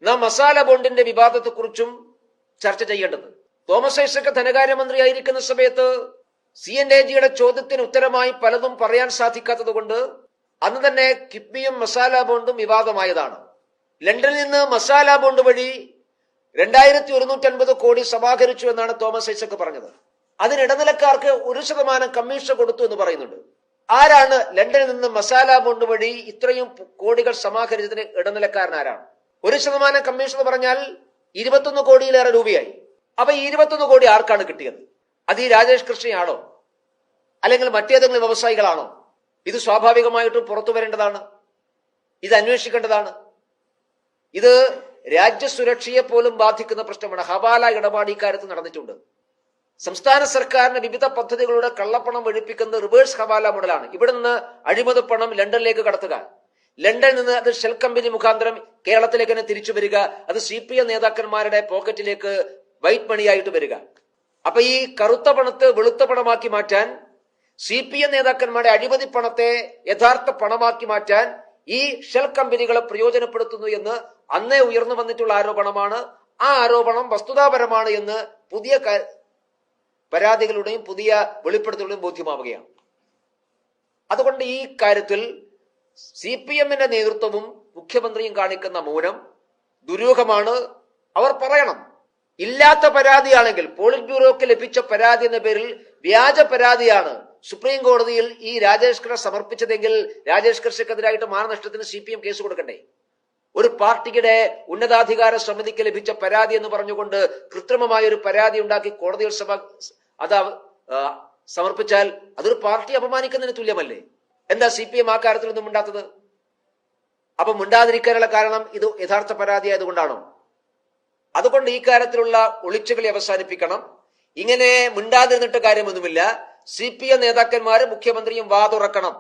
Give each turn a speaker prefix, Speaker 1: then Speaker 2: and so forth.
Speaker 1: നാം മസാല ബോണ്ടിന്റെ വിവാദത്തെക്കുറിച്ചും ചർച്ച ചെയ്യേണ്ടത്. തോമസ് ഐസക് ധനകാര്യമന്ത്രിയായിരിക്കുന്ന സമയത്ത് CNAG-യുടെ ചോദ്യത്തിന് ഉത്തരമായി പലതും പറയാൻ സാധിക്കാത്തത് കൊണ്ട് അന്ന് തന്നെ കിഫ്ബിയും മസാല ബോണ്ടും വിവാദമായതാണ്. ലണ്ടനിൽ നിന്ന് മസാല ബോണ്ട് വഴി 2150 കോടി സമാഹരിച്ചു എന്നാണ് തോമസ് ഐസക് പറഞ്ഞത്. അതിന് ഇടനിലക്കാർക്ക് 1% കമ്മീഷൻ കൊടുത്തു എന്ന് പറയുന്നുണ്ട്. ആരാണ് ലണ്ടനിൽ നിന്ന് മസാല ബോണ്ട് വഴി ഇത്രയും കോടികൾ സമാഹരിച്ചതിന് ഇടനിലക്കാരൻ ആരാണ്? 1% കമ്മീഷൻ എന്ന് പറഞ്ഞാൽ 21 കോടിയിലേറെ രൂപയായി. അപ്പൊ ഈ 21 കോടി ആർക്കാണ് കിട്ടിയത്? അത് ഈ രാജേഷ് കൃഷ്ണയാണോ അല്ലെങ്കിൽ മറ്റേതെങ്കിലും വ്യവസായികളാണോ? ഇത് സ്വാഭാവികമായിട്ടും പുറത്തു വരേണ്ടതാണ്. ഇത് അന്വേഷിക്കേണ്ടതാണ്. ഇത് രാജ്യസുരക്ഷയെ പോലും ബാധിക്കുന്ന പ്രശ്നമാണ്. ഹവാല ഇടപാട് ഇക്കാര്യത്തിൽ നടന്നിട്ടുണ്ട്. സംസ്ഥാന സർക്കാരിന് വിവിധ പദ്ധതികളുടെ കള്ളപ്പണം വെളുപ്പിക്കുന്നത് റിവേഴ്സ് ഹവാല മോഡലാണ്. ഇവിടെ നിന്ന് അഴിമതി പണം ലണ്ടനിലേക്ക് കടത്തുക, ലണ്ടനിൽ നിന്ന് അത് ഷെൽ കമ്പനി മുഖാന്തരം കേരളത്തിലേക്ക് തന്നെ തിരിച്ചു വരിക, അത് CPM നേതാക്കന്മാരുടെ പോക്കറ്റിലേക്ക് വൈറ്റ് മണിയായിട്ട് വരിക. അപ്പൊ ഈ കറുത്ത പണത്തെ വെളുത്ത പണമാക്കി മാറ്റാൻ, CPM നേതാക്കന്മാരുടെ അഴിമതി പണത്തെ യഥാർത്ഥ പണമാക്കി മാറ്റാൻ ഈ ഷെൽ കമ്പനികളെ പ്രയോജനപ്പെടുത്തുന്നു എന്ന് അന്നേ ഉയർന്നു വന്നിട്ടുള്ള ആരോപണമാണ്. ആ ആരോപണം വസ്തുതാപരമാണ് എന്ന് പുതിയ പരാതികളുടെയും പുതിയ വെളിപ്പെടുത്തലുടെയും ബോധ്യമാവുകയാണ്. അതുകൊണ്ട് ഈ കാര്യത്തിൽ CPM-ന്റെ നേതൃത്വവും മുഖ്യമന്ത്രിയും കാണിക്കുന്ന മൗനം ദുരൂഹമാണ്. അവർ പറയണം. ഇല്ലാത്ത പരാതിയാണെങ്കിൽ, പോളിറ്റ് ബ്യൂറോക്ക് ലഭിച്ച പരാതി എന്ന പേരിൽ വ്യാജ പരാതിയാണ് സുപ്രീം കോടതിയിൽ ഈ രാജേഷ് കൃഷ്ണ സമർപ്പിച്ചതെങ്കിൽ രാജേഷ് കൃഷ്ണക്കെതിരായിട്ട് മാനനഷ്ടത്തിന് CPM കേസ് കൊടുക്കണ്ടേ? ഒരു പാർട്ടിയുടെ ഉന്നതാധികാര സമിതിക്ക് ലഭിച്ച പരാതി എന്ന് പറഞ്ഞുകൊണ്ട് കൃത്രിമമായ ഒരു പരാതി ഉണ്ടാക്കി കോടതിയിൽ അത് സമർപ്പിച്ചാൽ അതൊരു പാർട്ടി അപമാനിക്കുന്നതിന് തുല്യമല്ലേ? എന്താ CPM ആ കാര്യത്തിലൊന്നും മിണ്ടാത്തത്? അപ്പൊ മിണ്ടാതിരിക്കാനുള്ള കാരണം ഇത് യഥാർത്ഥ പരാതി ആയതുകൊണ്ടാണോ? അതുകൊണ്ട് ഈ കാര്യത്തിലുള്ള ഒളിച്ചുകളി അവസാനിപ്പിക്കണം. ഇങ്ങനെ മിണ്ടാതിരുന്നിട്ട് കാര്യമൊന്നുമില്ല. CPM നേതാക്കന്മാരും മുഖ്യമന്ത്രിയും വാതുറക്കണം.